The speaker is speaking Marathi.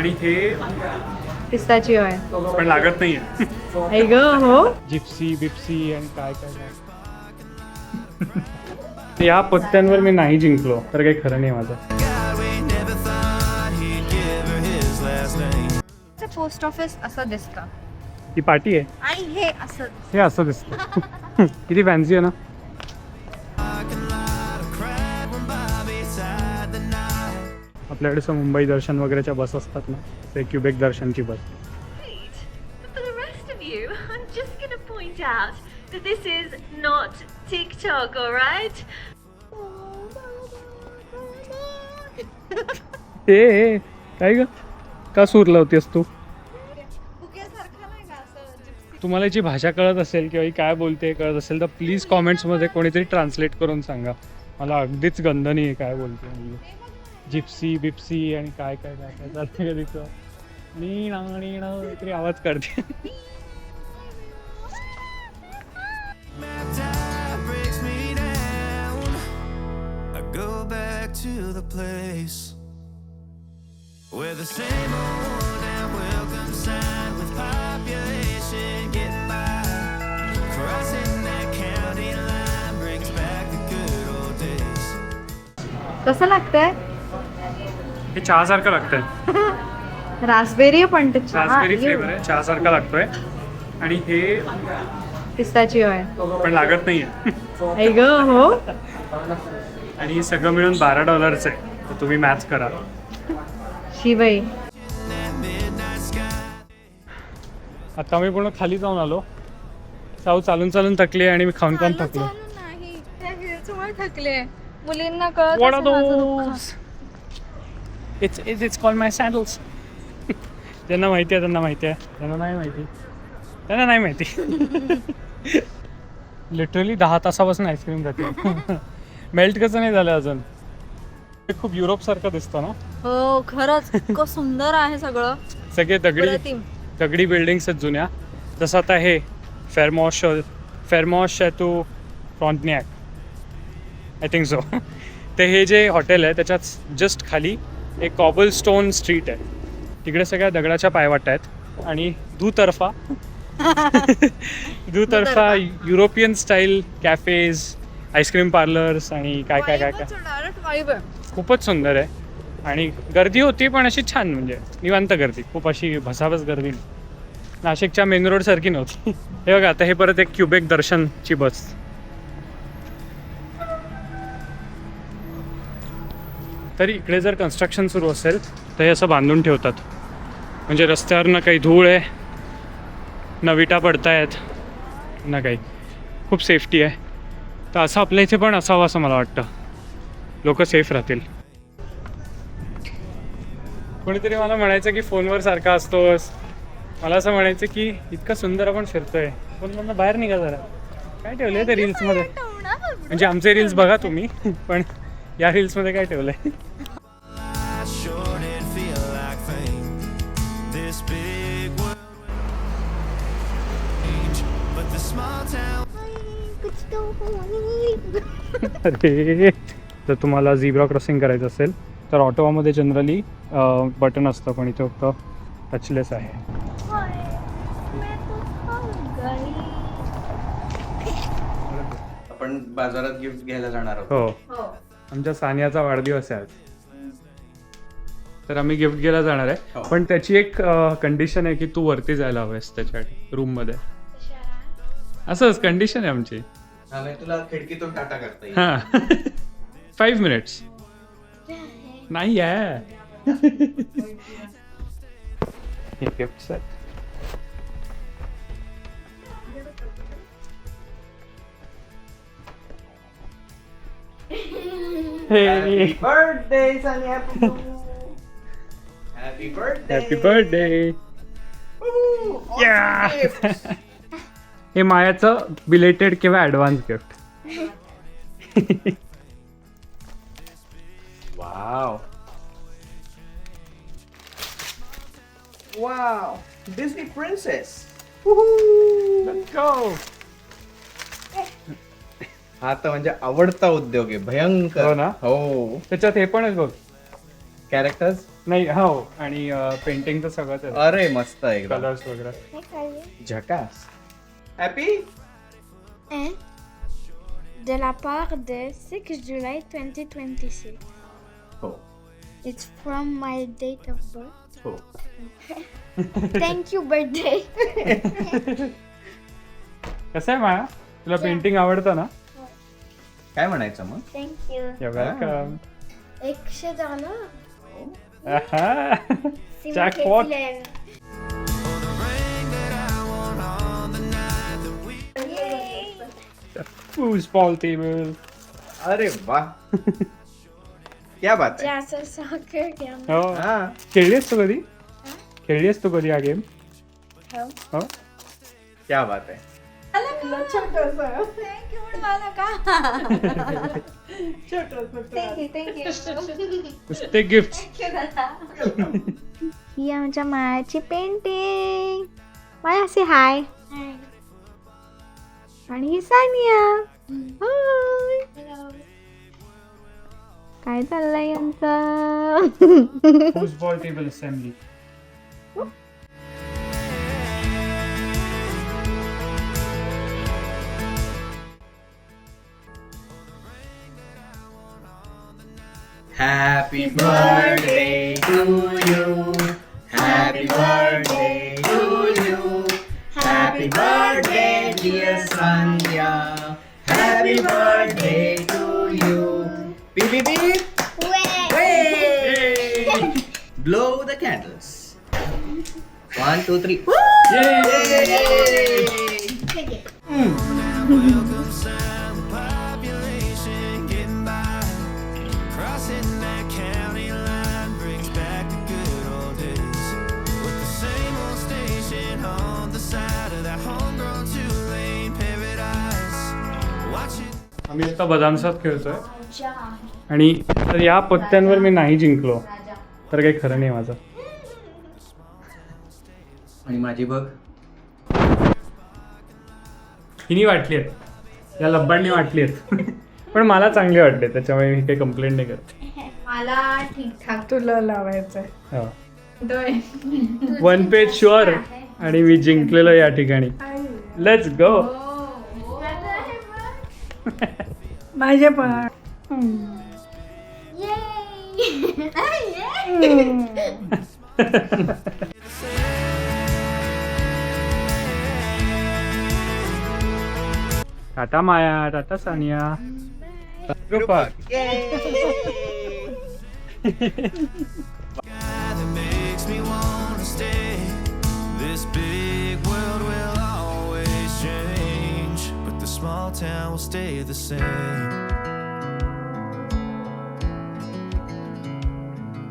आणि हे पिस्ताचिओ आहे पण लागत नाहीये. आई ग हो जिप्सी बिप्सी आणि काय काय काय. या पत्त्यांवर मी नाही जिंकलो तर काही खरं नाही माझं. पोस्ट ऑफिस असं दिसतं ही पार्टी आहे. आणि हे असं हे असं दिसतं. किती फॅन्सी आहे ना. आपल्याकडे असं मुंबई दर्शन वगैरेच्या बस असतात ना, ते क्युबेक दर्शनची bus. For the rest of you, I'm just going to point out that this is not TikTok, alright? ए काय ग, का सूर लावतेस तू? तुम्हाला याची भाषा कळत असेल किंवा ही काय बोलते कळत असेल तर प्लीज कॉमेंट्समध्ये कोणीतरी ट्रान्सलेट करून सांगा. मला अगदीच गंध नाही आहे काय बोलते. म्हणजे जिप्सी बिप्सी आणि काय काय काय काय चालते कधी तर नी ना तरी आवाज काढते. Go back to the place where the same old and welcome sign with population get by. Crossing that county line brings back the good old days. कसं लागतंय? हे चहासारखं लागतंय. रास्पबेरी पण ते रास्पबेरी फ्लेवर आहे, चहासारखा लागतोय. आणि हे पिस्ताचिओ आहे पण लागत नाहीये. आई ग हो आणि हे सगळं मिळून $12 आहे. तर तुम्ही मॅच करा. शिवाई आता मी पूर्ण खाली जाऊन आलो. साऊ चालून चालून थकली आणि मी खाऊन खाऊन थकलो. नाही त्या हिल्समुळे थकले. मुलींना कळत What are असेल माझं those? It's called my sandals. ज्यांना माहिती आहे त्यांना माहिती आहे, त्यांना नाही माहिती त्यांना नाही माहिती. लिटरली 10 तासापासून आईस्क्रीम खाते. मेल्ट कसं नाही झालं अजून. हे खूप युरोप सारखं दिसतं ना. हो खरंच इतकं सुंदर आहे सगळं. सगळे दगडी बिल्डिंग्स आहेत जुन्या. जसं आता हे फेरमॉश शॅटो फ्रॉन्टनॅक आय थिंक सो. ते हे जे हॉटेल आहे त्याच्यात जस्ट खाली एक कॉबलस्टोन स्ट्रीट आहे. तिकडे सगळ्या दगडाच्या पायवाटा आहेत आणि दुतर्फा European style cafes, ice cream parlours आणि काय काय काय काय. खूपच सुंदर आहे. आणि गर्दी होती पण अशी छान, म्हणजे निवांत गर्दी. खूप अशी भसाभस गर्दी नाही. नाशिकच्या मेन रोड सारखी नव्हती. हे बघा आता हे परत एक क्युबेक दर्शनची बस. तरी इकडे जर कन्स्ट्रक्शन सुरू असेल तर हे असं बांधून ठेवतात. म्हणजे रस्त्यावर ना काही धूळ आहे ना विटा पडतायत ना काही. खूप सेफ्टी आहे. तर असं आपल्या इथे पण असावं असं मला वाटतं. लोक सेफ राहतील. कोणीतरी मला म्हणायचं की फोनवर सारखा असतोस. मला असं म्हणायचं की इतकं सुंदर आपण फिरतोय, फोनमधनं बाहेर निघा जरा. काय ठेवलंय ते रील्समध्ये? म्हणजे आमचे रील्स बघा तुम्ही, पण या रील्समध्ये काय ठेवलंय? Sure did feel like fame. This big world change, but the small town. अरे जर तुम्हाला झिब्रा क्रॉसिंग करायचं असेल तर ऑटोमध्ये जनरली बटन असतं, पण इथे फक्त टचलेस आहे. आपण बाजारात गिफ्ट घ्यायला जाणार आहोत. हो, आमच्या सानियाचा वाढदिवस आहे आज. तर आम्ही गिफ्ट घ्यायला जाणार आहे. पण त्याची एक कंडिशन आहे की तू वरती जायला हवेस त्याच्या रूममध्ये. असंच कंडिशन आहे आमची. तुला खिडकीतून टाटा करता येईल. हां 5 मिनिट्स नाही आहे. हे गिफ्ट्स आहेत. Happy birthday, Sanya. Happy birthday. Happy birthday. हे मायाचं बिलेटेड किंवा advance gift. Wow. Wow. Disney princess. Let's go. हा तर म्हणजे आवडता उद्योग आहे. भयंकर. हो ना? हो. त्याच्यात हे पण आहे बघ, कॅरेक्टर्स नाही हो आणि पेंटिंगचं सगळंच आहे अरे मस्त एकदम कलर्स वगैरे. झकास. Happy De la part de 6 July 2026. हो It's from my date of birth. हो. Thank you, birthday. कसं आहे माया तुला पेंटिंग आवडतं ना? काय म्हणायचं मग? Thank you. वेलकम. 100 झालं. SIM Jackpot. घेतलंय. Football table. अरे वा. क्या बात आहे. जास्त साखर घ्या. हो हा खेळलीस तू कधी? खेळलीस तू कधी हा गेम? हो. हो क्या बात आहे. नुसते गिफ्ट. ही आमच्या मायाची पेंटिंग. माया से हाय. आणि ही सानिया. हाय. काय चाललंय यांचं? Football table assembly. Happy birthday to you. Happy birthday to you. Happy birthday dear Sandhya. Happy birthday to you. Beep beep beep. Way. Blow the candles. 1, 2, 3. Yay! Welcome sign, population getting by. Crossing that county line brings back the good old days. With the same old station on the side of that homegrown two-lane paradise. Watching. आम्ही आता बदामसात खेळतोय आणि तर या पत्त्यांवर मी नाही जिंकलो तर काही खरं नाही माझं. आणि माझी बघ. हिनी वाटली आहेत या लब्बांनी वाटली आहेत पण मला चांगली वाटले त्याच्यामुळे मी काही कंप्लेंट नाही करत. मला ठीक ठाक. तुला लावायचंय. हो 1 पेज शुअर आणि मी जिंकलेलो या ठिकाणी. Let's go. माझे पण टाटा माया, Tata Sania. Rupak. Guy that makes me wanna stay. This big world will always change, but the small town will stay the same.